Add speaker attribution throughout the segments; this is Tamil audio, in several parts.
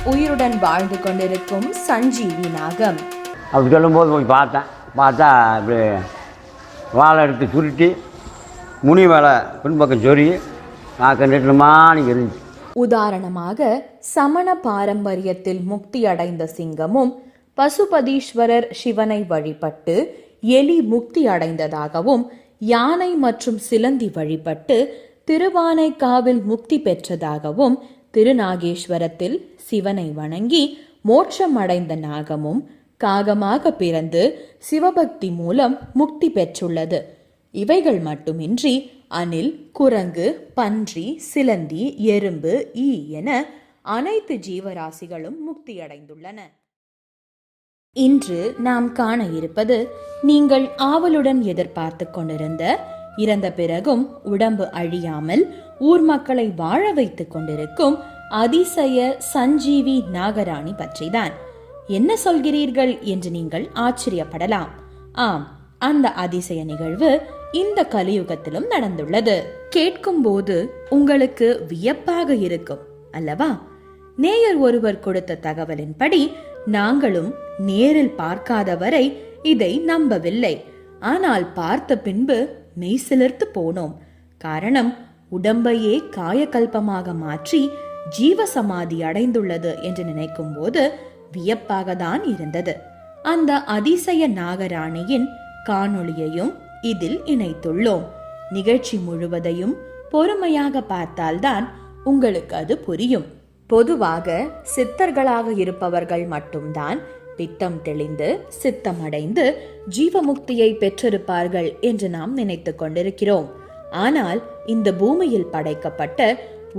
Speaker 1: உயிருடன் வாழ்ந்து கொண்டிருக்கும் சஞ்சீவி நாகம்.
Speaker 2: அப்படி சொல்லும்போது போய் பார்த்தா இப்படி வாழை எடுத்து சுருட்டி முனி மேலே பின்பக்கம் சொறி நாக்க நெட்டுமானிக்கு இருந்துச்சு.
Speaker 1: உதாரணமாக சமண பாரம்பரியத்தில் முக்தி அடைந்த சிங்கமும் பசுபதீஸ்வரர் சிவனை வழிபட்டு எலி முக்தி அடைந்ததாகவும், யானை மற்றும் சிலந்தி வழிபட்டு திருவானைக்காவில் முக்தி பெற்றதாகவும், திருநாகேஸ்வரத்தில் சிவனை வணங்கி மோட்சம் அடைந்த நாகமும் காகமாக பிறந்து சிவபக்தி மூலம் முக்தி பெற்றுள்ளது. இவைகள் மட்டுமின்றி அணில், குரங்கு, பன்றி, சிலந்தி, எறும்பு, ஈ என அனைத்து ஜீவராசிகளும் முக்தியடைந்துள்ளன. இன்று நாம் காண இருப்பது நீங்கள் ஆவலுடன் எதிர்பார்த்து கொண்டிருந்த, இறந்த பிறகும் உடம்பு அழியாமல் ஊர் மக்களை வாழ வைத்துக் கொண்டிருக்கும் அதிசய சஞ்சீவி நாகராணி பற்றிதான். என்ன சொல்கிறீர்கள் என்று நீங்கள் ஆச்சரியப்படலாம். ஆம், அந்த அதிசய நிகழ்வு இந்த கலியுகத்திலும் நடந்துள்ளது. கேட்கும் போது உங்களுக்கு வியப்பாக இருக்கும் அல்லவா? நேயர் ஒருவர் கொடுத்த தகவலின்படி நாங்களும் நேரில் பார்க்காதவரை இதை நம்பவில்லை. ஆனால் பார்த்த பின்பு மெய்சிலிர்த்து போனோம். காரணம், உடம்பையே காயகல்பமாக மாற்றி ஜீவசமாதி அடைந்துள்ளது என்று நினைக்கும் போது வியப்பாக தான் இருந்தது. அந்த அதிசய நாகராணியின் காணொளியையும் இதில் இணைத்துள்ளோம். நிகழ்ச்சி முழுவதையும் பொறுமையாக பார்த்தால்தான் உங்களுக்கு அது புரியும். பொதுவாக சித்தர்களாக இருப்பவர்கள் மட்டும்தான் பித்தம் தெளிந்து சித்தமடைந்து ஜீவமுக்தியை பெற்றிருப்பார்கள் என்று நாம் நினைத்து கொண்டிருக்கிறோம். ஆனால் இந்த பூமியில் படைக்கப்பட்ட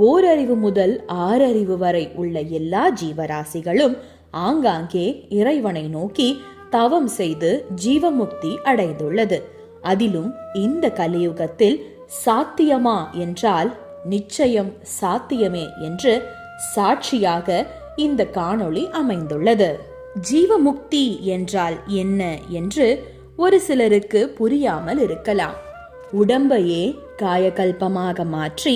Speaker 1: ஓரறிவு முதல் 6 அறிவு வரை உள்ள எல்லா ஜீவராசிகளும் ஆங்காங்கே இறைவனை நோக்கி தவம் செய்து ஜீவமுக்தி அடைந்துள்ளது. அதிலும் இந்த கலியுகத்தில் சாத்தியமா என்றால் நிச்சயம் சாத்தியமே என்று சாட்சியாக இந்த காணொளி அமைந்துள்ளது. ஜீவமுக்தி என்றால் என்ன என்று ஒரு சிலருக்கு புரியாமல் இருக்கலாம். உடம்பையே காயகல்பமாக மாற்றி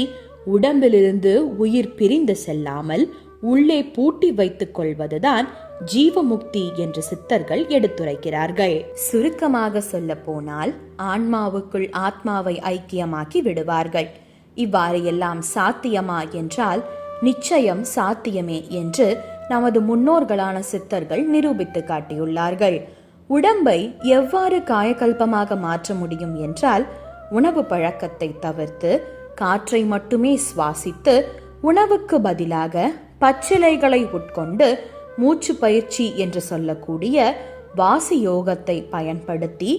Speaker 1: உடம்பிலிருந்து உயிர் பிரிந்து செல்லாமல் உள்ளே பூட்டி வைத்துக் கொள்வதுதான் ஜீவமுக்தி என்று சித்தர்கள் எடுத்துரைக்கிறார்கள். சுருக்கமாக சொல்ல போனால் ஆன்மாவுக்குள் ஆத்மாவை ஐக்கியமாக்கி விடுவார்கள். இவ்வாறு எல்லாம் சாத்தியமா என்றால் நிச்சயம் சாத்தியமே என்று நமது முன்னோர்களான சித்தர்கள் நிரூபித்து காட்டியுள்ளார்கள். உடம்பை எவ்வாறு காயகல்பமாக மாற்ற முடியும் என்றால், உணவு பழக்கத்தை தவிர்த்து காற்றை மட்டுமே சுவாசித்து உணவுக்கு பதிலாக பச்சிலைகளை உட்கொண்டு மூச்சு பயிற்சி என்று சொல்லக்கூடிய வாசி யோகத்தை பயன்படுத்தி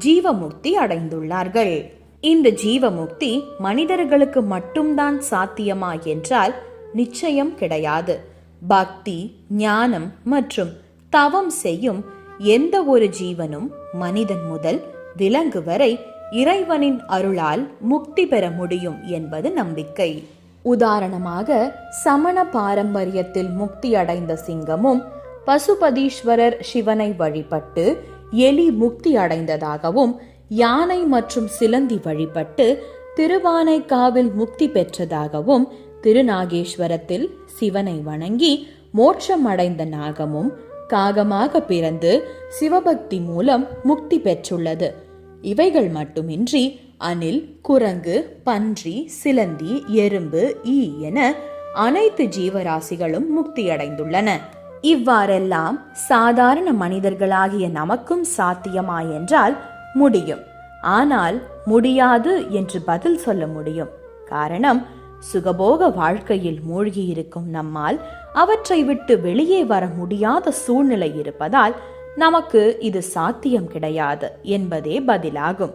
Speaker 1: ஜீவமுக்தி அடைந்துள்ளார்கள். இந்த ஜீவமுக்தி மனிதர்களுக்கு மட்டும்தான் சாத்தியமா என்றால் நிச்சயம் கிடையாது. பக்தி, ஞானம் மற்றும் தவம் செய்யும் எந்த ஒரு ஜீவனும் மனிதன் முதல் விலங்கு வரை இறைவனின் அருளால் முக்தி பெற முடியும் என்பது நம்பிக்கை. உதாரணமாக சமண பாரம்பரியத்தில் முக்தி அடைந்த சிங்கமும் பசுபதீஸ்வரர் சிவனை வழிபட்டு எலி முக்தி அடைந்ததாகவும், யானை மற்றும் சிலந்தி வழிபட்டு திருவானைக்காவில் முக்தி பெற்றதாகவும், திருநாகேஸ்வரத்தில் சிவனை வணங்கி மோட்சம் அடைந்த நாகமும் காகமாக பிறந்து சிவபக்தி மூலம் முக்தி பெற்றுள்ளது. இவைகள் மட்டுமின்றி அணில், குரங்கு, பன்றி, சிலந்தி, எறும்பு, ஈ என அனைத்து ஜீவராசிகளும் முக்தியடைந்துள்ளன. இவ்வாறெல்லாம் சாதாரண மனிதர்களாகிய நமக்கும் சாத்தியமா என்றால் முடியும். ஆனால் முடியாது என்று பதில் சொல்ல முடியும். காரணம், சுகபோக வாழ்க்கையில் மூழ்கியிருக்கும் நம்மால் அவற்றை விட்டு வெளியே வர முடியாத சூழ்நிலை இருப்பதால் நமக்கு இது சாத்தியம் கிடையாது என்பதே பதிலாகும்.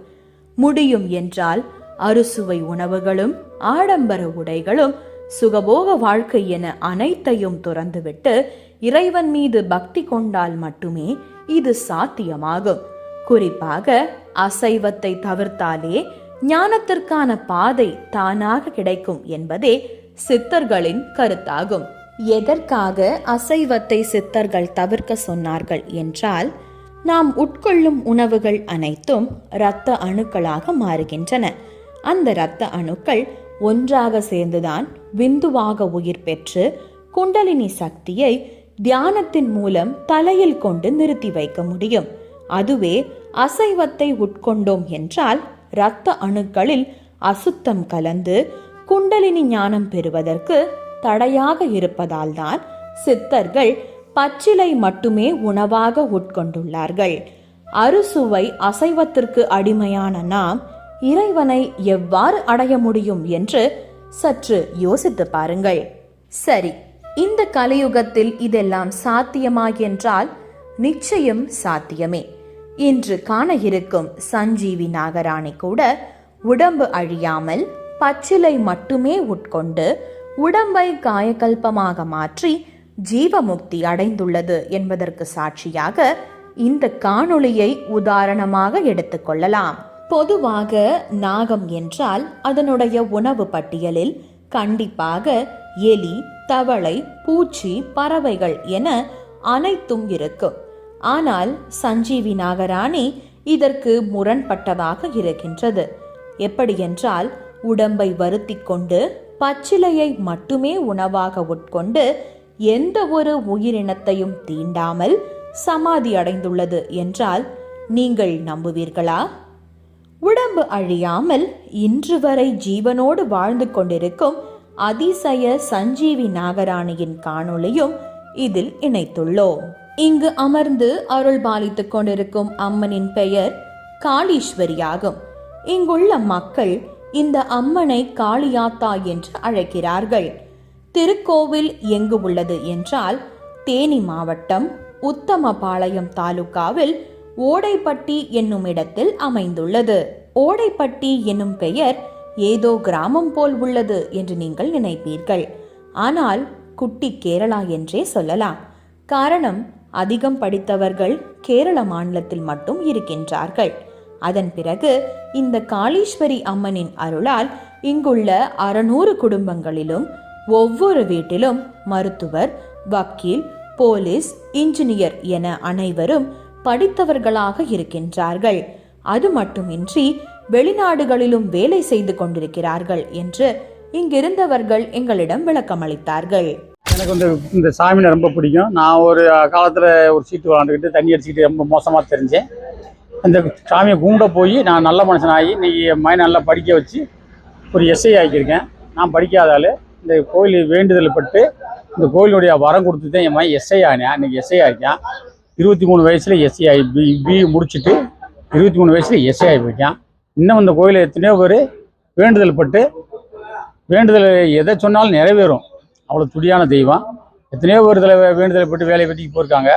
Speaker 1: முடியும் என்றால் அறுசுவை உணவுகளும் ஆடம்பர உடைகளும் சுகபோக வாழ்க்கை என அனைத்தையும் துறந்துவிட்டு இறைவன் மீது பக்தி கொண்டால் மட்டுமே இது சாத்தியமாகும். குறிப்பாக அசைவத்தை தவிர்த்தாலே ஞானத்திற்கான பாதை தானாக கிடைக்கும் என்பதே சித்தர்களின் கருத்தாகும். எதற்காக அசைவத்தை சித்தர்கள் தவிர்க்க சொன்னார்கள் என்றால், நாம் உட்கொள்ளும் உணவுகள் அனைத்தும் இரத்த அணுக்களாக மாறுகின்றன. அந்த இரத்த அணுக்கள் ஒன்றாக சேர்ந்துதான் விந்துவாக உயிர் பெற்று குண்டலினி சக்தியை தியானத்தின் மூலம் தலையில் கொண்டு நிறுத்தி வைக்க முடியும். அதுவே அசைவத்தை உட்கொண்டோம் என்றால் இரத்த அணுக்களில் அசுத்தம் கலந்து குண்டலினி ஞானம் பெறுவதற்கு தடையாக இருப்பதால் தான் சித்தர்கள் பச்சிலை மட்டுமே உணவாக உட்கொண்டுள்ளார்கள். அறுசுவை அசைவத்திற்கு அடிமையான நாம் இறைவனை எவ்வாறு அடைய முடியும் என்று சற்று யோசித்து பாருங்கள். சரி, இந்த கலியுகத்தில் இதெல்லாம் சாத்தியமா என்றால் நிச்சயம் சாத்தியமே. இன்று காண இருக்கும் சஞ்சீவி நாகராணி கூட உடம்பு அழியாமல் பச்சிலை மட்டுமே உட்கொண்டு உடம்பை காயகல்பமாக மாற்றி ஜீவமுக்தி அடைந்துள்ளது என்பதற்கு சாட்சியாக இந்த காணொளியை உதாரணமாக எடுத்துக்கொள்ளலாம். பொதுவாக நாகம் என்றால் அதனுடைய உணவு பட்டியலில் கண்டிப்பாக எலி, தவளை, பூச்சி, பறவைகள் என அனைத்தும் இருக்கும். ஆனால் சஞ்சீவி நாகராணி இதற்கு முரண்பட்டதாக இருக்கின்றது. எப்படி என்றால், உடம்பை வருத்தி கொண்டு பச்சிலையை மட்டுமே உணவாக உட்கொண்டு எந்த ஒரு உயிரினத்தையும் தீண்டாமல் சமாதி அடைந்துள்ளது என்றால் நீங்கள் நம்புவீர்களா? உடம்பு அழியாமல் இன்று வரை ஜீவனோடு வாழ்ந்து கொண்டிருக்கும் அதிசய சஞ்சீவி நாகராணியின் காணொளியும் இதில் இணைத்துள்ளோம். இங்கு அமர்ந்து அருள் பாலித்துக் கொண்டிருக்கும் அம்மனின் பெயர் காளீஸ்வரியாகும். இங்குள்ள மக்கள் இந்த அம்மனை காளியாத்தா என்று அழைக்கிறார்கள். திருக்கோவில் எங்கு உள்ளது என்றால் தேனி மாவட்டம் உத்தமபாளையம் தாலுகாவில் ஓடைப்பட்டி என்னும் இடத்தில் அமைந்துள்ளது. ஓடைப்பட்டி என்னும் பெயர் ஏதோ கிராமம் போல் உள்ளது என்று நீங்கள் நினைப்பீர்கள். ஆனால் குட்டி கேரளா என்றே சொல்லலாம். காரணம், அதிகம் படித்தவர்கள் கேரள மாநிலத்தில் மட்டும் இருக்கின்றார்கள். அதன் பிறகு இந்த காளீஸ்வரி அம்மனின் அருளால் இங்குள்ள 600 குடும்பங்களிலும் ஒவ்வொரு வீட்டிலும் மருத்துவர், வக்கீல், போலீஸ், இன்ஜினியர் என அனைவரும் படித்தவர்களாக இருக்கின்றார்கள். அது மட்டுமின்றி வெளிநாடுகளிலும் வேலை செய்து கொண்டிருக்கிறார்கள் என்று இங்கிருந்தவர்கள் எங்களிடம் விளக்கமளித்தார்கள்.
Speaker 3: எனக்கு இந்த சாமியை ரொம்ப பிடிக்கும். நான் ஒரு காலத்தில் ஒரு சீட்டு விளாண்டுக்கிட்டு தண்ணி அடிச்சுக்கிட்டு ரொம்ப மோசமாக தெரிஞ்சேன். இந்த சாமியை கும்பிட போய் நான் நல்ல மனுஷனாகி இன்றைக்கி என் மைனை நல்லா படிக்க வச்சு ஒரு எஸ்ஐ ஆகியிருக்கேன். நான் படிக்காதால் இந்த கோயில் வேண்டுதல் பட்டு இந்த கோயிலுடைய வரம் கொடுத்து தான் என் மைன் எஸ்ஐ ஆனேன். இன்றைக்கி எஸ்ஐ ஆகிருக்கேன். 23 வயசில் எஸ்ஐ ஆகி பிஇ முடிச்சுட்டு 23 வயசில் எஸ்ஐ ஆகி போயிருக்கேன். இன்னும் இந்த கோயிலை எத்தனையோ பேர் வேண்டுதல் பட்டு வேண்டுதல் எதை சொன்னாலும் நிறைவேறும். அவ்வளோ துடியான தெய்வம். எத்தனையோ பேர் இதில் வேண்டுதல் பட்டு வேலையை பற்றிக்கு போயிருக்காங்க.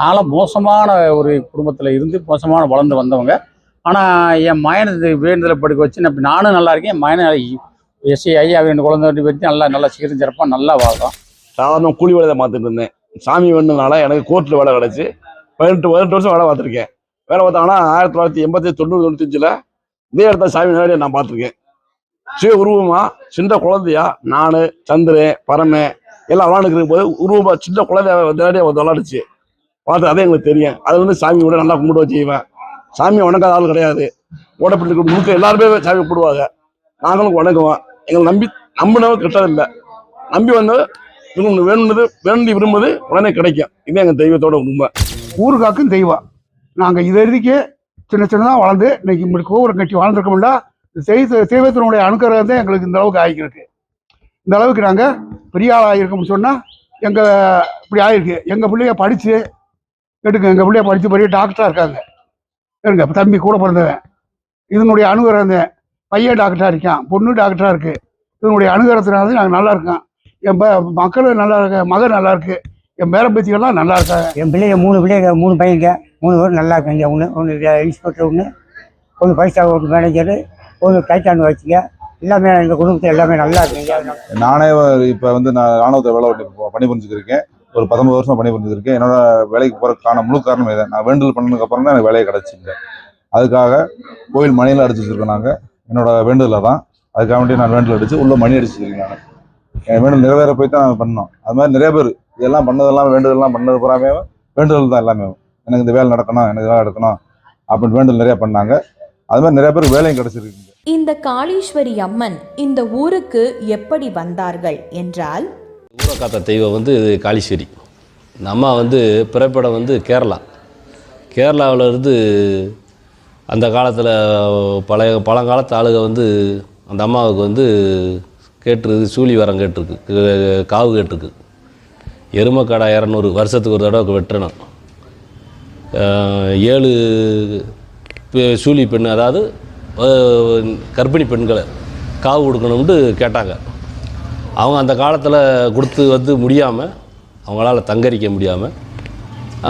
Speaker 3: நானும் மோசமான ஒரு குடும்பத்தில் இருந்து மோசமான வளர்ந்து வந்தவங்க. ஆனால் என் மயனை வேண்டுதலை படுக்க வச்சு நானும் நல்லா இருக்கேன். என் மயனை எஸ்ஐ ஆகி அவன் குழந்தை பற்றி நல்லா சீக்கிரம் சிறப்பாக நல்லா வாழ்றோம்.
Speaker 4: சாதாரண கூலி வேலை தான் பார்த்துட்டு இருந்தேன். சாமி வேணுனால எனக்கு கோர்ட்டில் வேலை கிடச்சி 18 வருஷம் வேலை பார்த்துருக்கேன். வேலை பார்த்தாங்கன்னா 1988, 90, 95 இதே இடத்த சாமி நேரடியாக நான் பார்த்துருக்கேன். சுய உருவமா சின்ன குழந்தையா நான், சந்திரன், பரமே எல்லாம் விளாண்டுக்கிற போது உருவமா சின்ன குழந்தைய நேரடியாக விளாடுச்சு பார்த்து. அதே எங்களுக்கு தெரியும். அது வந்து சாமி கூட நல்லா கும்பிட செய்வேன். சாமியை வணங்காத ஆள் கிடையாது. ஓடப்பட்டு முழுக்க எல்லாருமே சாமி கும்பிடுவாங்க. நாங்களும் வணங்குவோம். எங்களை நம்பினவங்க கிட்டதில்லை. நம்பி வந்து வேணுனது வேண்டி விரும்புவது உடனே கிடைக்கும். இது எங்கள் தெய்வத்தோட உண்மை.
Speaker 5: ஊருக்காக்கும் தெய்வம். நாங்கள் இது வரைக்கும் சின்னதாக வளர்ந்து இன்னைக்கு இப்படி கோபுரம் கட்டி வாழ்ந்துருக்கோம்னா தெய்வத்தினுடைய அனுக்கிரகம் தான் எங்களுக்கு இந்த அளவுக்கு ஆகிருக்கு. இந்த அளவுக்கு நாங்கள் பெரிய ஆள் ஆகிருக்கோம்னு சொன்னால் எங்கள் இப்படி ஆகிருக்கு. எங்கள் பிள்ளைய படித்து எடுங்க, எங்கள் பிள்ளைய படித்து பெரிய டாக்டராக இருக்காங்க. எடுங்க, தம்பி கூட பிறந்தவன். இதனுடைய அனுகிரகம் தான். பையன் டாக்டராக இருக்கான், பொண்ணு டாக்டராக இருக்குது. இதனுடைய அனுகிரகத்தினால நாங்கள் நல்லா இருக்கோம். என் மக்களும் நல்லா இருக்க, மகன் நல்லா இருக்கு, என் பேரம்பேத்திகள்லாம் நல்லா இருக்காங்க.
Speaker 6: என் பிள்ளைங்க 3 பிள்ளைங்க, 3 பையங்க, 3 பேரும் நல்லா இருக்காங்க. ஒன்று இன்ஸ்பெக்டர், ஒன்று 5 ஸ்டார் ஹோட்டல் மேனேஜரு, ஒரு டைட்டான் வச்சுங்க. எல்லாமே எங்கள் குடும்பத்தில் எல்லாமே நல்லா இருக்குங்க.
Speaker 7: நானே இப்போ வந்து நான் ராணுவத்தை வேலை பணி புரிஞ்சுக்கிருக்கேன். ஒரு 19 வருஷம் பணி புரிஞ்சுருக்கேன். என்னோட வேலைக்கு போகிறதுக்கான முழு காரணம் இதை நான் வேண்டுதல் பண்ணதுக்கப்புறம் தான் எனக்கு வேலையை கிடச்சிங்க. அதுக்காக கோயில் மணியில் அடிச்சு வச்சுருக்கோம். நாங்கள் என்னோட வேண்டுதலை தான் அதுக்காக வேண்டி நான் வேண்டுதல் அடித்து உள்ள மணி அடிச்சுருக்கேன். நான் என் வேண்டுதல் நிறைவேற போய் தான் நாங்கள் பண்ணோம். அது மாதிரி நிறைய பேர் இதெல்லாம் பண்ணதெல்லாம் வேண்டுதல்லாம் பண்ணது பூராமே வேண்டுதல் தான். எல்லாமே எனக்கு இந்த வேலை நடக்கணும், எனக்கு வேலை எடுக்கணும் அப்படின்னு வேண்டுதல் நிறையா பண்ணாங்க. அது மாதிரி நிறைய பேர் வேலையும்
Speaker 1: இந்த காளீஸ்வரி அம்மன் இந்த ஊருக்கு எப்படி வந்தார்கள் என்றால்,
Speaker 8: காத்த தெய்வம் வந்து காளீஸ்வரி. இந்த அம்மா வந்து பிறப்பிடம் வந்து கேரளாவில் இருந்து அந்த காலத்தில் பழங்காலத்து ஆளுக வந்து அந்த அம்மாவுக்கு வந்து கேட்டிருக்கு, சூழி வரம் கேட்டிருக்கு, காவு கேட்டிருக்கு. எருமக்கடா 200 வருஷத்துக்கு ஒரு தடவை வெட்டணும். 7 சூழி பெண், அதாவது கர்ப்பிணி பெண்களை காவு கொடுக்கணும்னு கேட்டாங்க. அவங்க அந்த காலத்தில் கொடுத்து வந்து முடியாமல், அவங்களால தங்கரிக்க முடியாமல்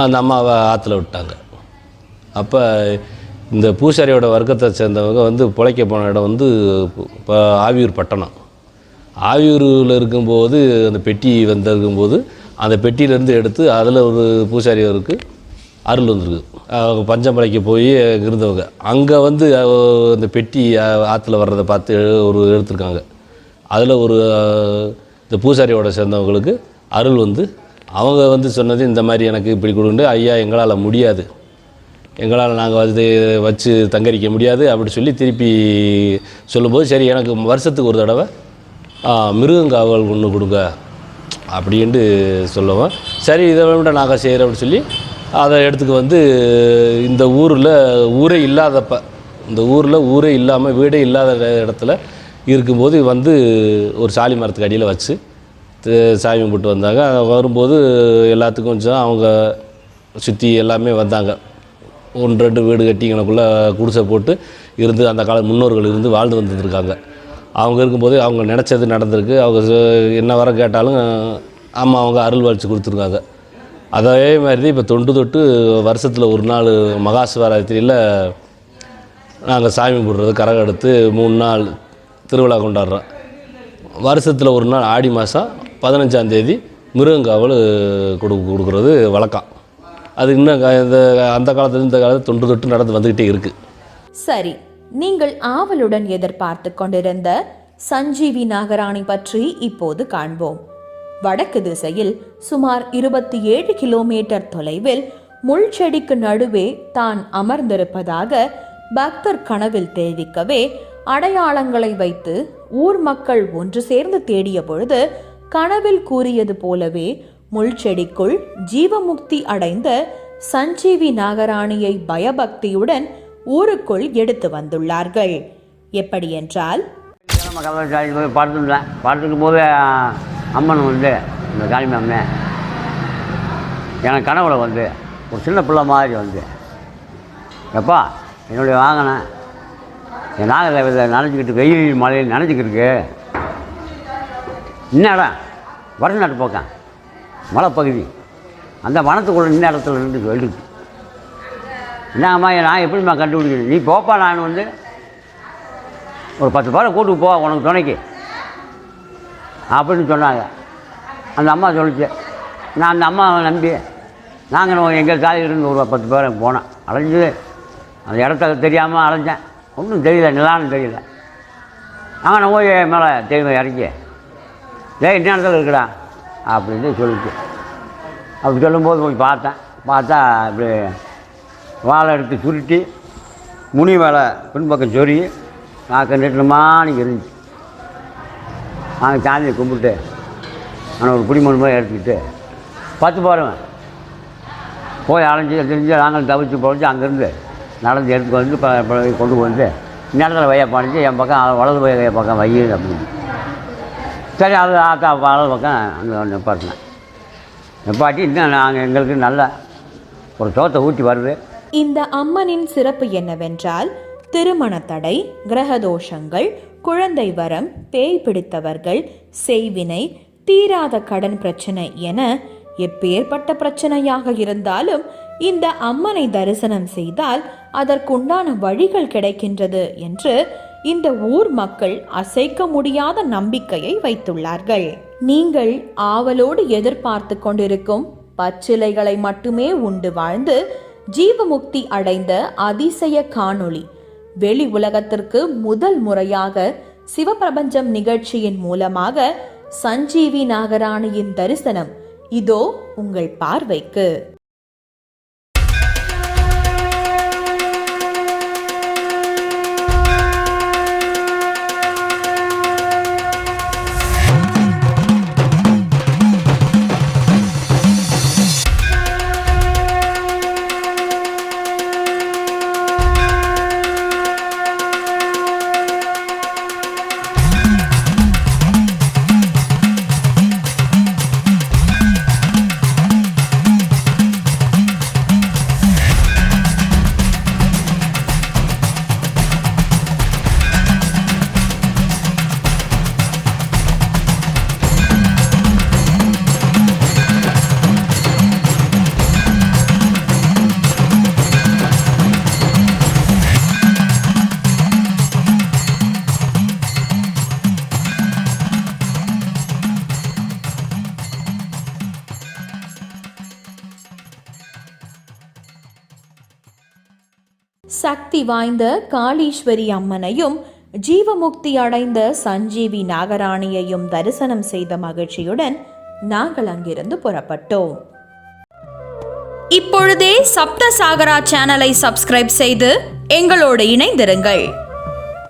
Speaker 8: அந்த அம்மாவை ஆற்றுல விட்டாங்க. அப்போ இந்த பூசாரியோட வர்க்கத்தை சேர்ந்தவங்க வந்து பிழைக்க போன இடம் வந்து இப்போ ஆவியூர் பட்டணம். ஆவியூரில் இருக்கும்போது அந்த பெட்டி வந்திருக்கும்போது அந்த பெட்டியிலேருந்து எடுத்து அதில் ஒரு பூசாரியருக்கு அருள் வந்திருக்கு. அவங்க பஞ்சமலைக்கு போய் இருந்தவங்க அங்கே வந்து அந்த பெட்டி ஆற்றுல வர்றதை பார்த்து ஒரு எடுத்திருக்காங்க. அதில் ஒரு இந்த பூசாரியோட சேர்ந்தவங்களுக்கு அருள் வந்து அவங்க வந்து சொன்னது, இந்த மாதிரி எனக்கு இப்படி கொடுண்டு, ஐயா எங்களால் முடியாது, எங்களால் நாங்கள் வந்து வச்சு தங்கரிக்க முடியாது அப்படி சொல்லி திருப்பி சொல்லும்போது, சரி எனக்கு வருஷத்துக்கு ஒரு தடவை மிருகங்காவல் ஒன்று கொடுங்க அப்படின்ட்டு சொல்லுவோம். சரி இதை விட நாங்கள் செய்கிறோம் அப்படின்னு சொல்லி அதை எடுத்துக்கு வந்து இந்த ஊரே இல்லாதப்ப, இந்த ஊரே இல்லாமல் வீடே இல்லாத இடத்துல இருக்கும்போது வந்து ஒரு சாலி மரத்துக்கு அடியில் வச்சு சாமி கும்பிட்டு வந்தாங்க. வரும்போது எல்லாத்துக்கும் கொஞ்சம் அவங்க சுற்றி எல்லாமே வந்தாங்க. 1-2 வீடு கட்டி எனக்குள்ளே குடிசை போட்டு இருந்து அந்த கால முன்னோர்கள் இருந்து வாழ்ந்து வந்துருக்காங்க. அவங்க இருக்கும்போது அவங்க நினச்சது நடந்திருக்கு. அவங்க என்ன வர கேட்டாலும் ஆமாம் அவங்க அருள் வலிச்சு கொடுத்துருக்காங்க. அதே மாதிரி இப்போ தொட்டு வருஷத்தில் ஒரு நாள் மகா சிவராத்திரியில் நாங்கள் சாமி கும்பிட்றது, கரகம் எடுத்து 3 நாள் திருவிழா கொண்டாடுறோம். வருஷத்தில் ஒரு நாள் ஆடி மாதம் 15ஆம் தேதி மிருகங்காவல் கொடுக்குறது வழக்கம். அது இன்னும் அந்த காலத்தில் இந்த காலத்தில் தொட்டு நடந்து வந்துக்கிட்டே இருக்குது.
Speaker 1: சரி, நீங்கள் ஆவலுடன் எதிர்பார்த்து கொண்டிருந்த சஞ்சீவி நாகராணி பற்றி இப்போது காண்போம். வடக்கு திசையில் சுமார் 27 கிலோமீட்டர் தொலைவில் முள் செடிக்கு நடுவே தான் அமர்ந்திருப்பதாக பக்தர் கனவில் தெரிவிக்கவே அடையாளங்களை வைத்து ஊர் மக்கள் ஒன்று சேர்ந்து தேடிய பொழுது கனவில் கூறியது போலவே முள் செடிக்குள் ஜீவமுக்தி அடைந்த சஞ்சீவி நாகராணியை பயபக்தியுடன் ஊருக்குள் எடுத்து வந்துள்ளார்கள். எப்படி என்றால்,
Speaker 2: பார்த்துருக்கும் போது அம்மன் வந்து இந்த காளிமி அம்மன் எனக்கு கனவுல வந்து ஒரு சின்ன பிள்ளை மாதிரி வந்து, எப்பா என்னுடைய வாங்கினேன் என் நாகதேவதை நனைஞ்சிக்கிட்டு, வெயில் மழையில் நனைஞ்சிக்கிட்டு இன்னும் வடநாட்டு பக்கம் மலைப்பகுதி அந்த வனத்துக்குள்ள இன்ன இடத்துல இருந்து எழுது என்னம்மா நான் எப்படிம்மா கண்டுபிடிக்கிறேன், நீ போப்பா, நான் வந்து ஒரு 10 பேரை கூட்டுக்கு போ உனக்கு துணைக்கு அப்படின்னு சொன்னாங்க. அந்த அம்மா சொல்லிச்சு. நான் அந்த அம்மாவை நம்பி நாங்கள் எங்கள் தாய் இருந்து ஒரு 10 பேரை போனேன். அலைஞ்சு அந்த இடத்த தெரியாமல் அலைஞ்சேன். ஒன்றும் தெரியல, நிலான்னு தெரியல. நான் போய் மேலே தெய்வம் இறக்கி இன்ன இடத்துல இருக்குடா அப்படின்னு சொல்லிச்சு. அப்படி சொல்லும்போது போய் பார்த்தா இப்படி வாழை எடுத்து சுருட்டி முனி வேலை பின்பக்கம் சொறி நாக்கு நெட்டுமானிக்கு இருந்துச்சு. நாங்கள் சாமியை கும்பிட்டு நான் ஒரு குடிமண் போய் எடுத்துக்கிட்டு 10 பேரும் போய் அலைஞ்சி தெரிஞ்சு நாங்களும் தவிச்சு போச்சு. அங்கேருந்து நடந்து எடுத்துக்கு வந்து கொண்டு வந்து நேரத்தில் வைய பண்ணிச்சு. என் பக்கம் வலது வைய பக்கம் வை அப்படின்னு. சரி, அது ஆத்தா வலது பக்கம் அங்கே நிப்பாட்டினேன். நிப்பாட்டி இன்னும் நாங்கள் எங்களுக்கு நல்ல ஒரு சோத்தை ஊற்றி வருது.
Speaker 1: இந்த அம்மனின் சிறப்பு என்னவென்றால், திருமண தடை, கிரகதோஷங்கள், குழந்தை வரம், பேய் பிடித்தவர்கள், செய்வினை, தீராத கடன் பிரச்சனை என எப்பேற்பட்ட பிரச்சனையாக இருந்தாலும் இந்த அம்மனை தரிசனம் செய்தால் அதற்குண்டான வழிகள் கிடைக்கின்றது என்று இந்த ஊர் மக்கள் அசைக்க முடியாத நம்பிக்கையை வைத்துள்ளார்கள். நீங்கள் ஆவலோடு எதிர்பார்த்து கொண்டிருக்கும் பச்சிலைகளை மட்டுமே உண்டு வாழ்ந்து ஜீவமுக்தி அடைந்த அதிசய காணொளி வெளி உலகத்திற்கு முதல் முறையாக சிவபிரபஞ்சம் நிகழ்ச்சியின் மூலமாக சஞ்சீவி நாகராணியின் தரிசனம் இதோ உங்கள் பார்வைக்கு. சக்தி வாய்ந்த காளீஸ்வரி அம்மனையும் ஜீவமுக்தி அடைந்த சஞ்சீவி நாகராணியையும் தரிசனம் செய்த மகிழ்ச்சியுடன் நாங்கள் அங்கிருந்து புறப்பட்டோம். இப்பொழுதே சப்தசாகரா சேனலை சப்ஸ்கிரைப் செய்து எங்களோடு இணைந்திருங்கள்.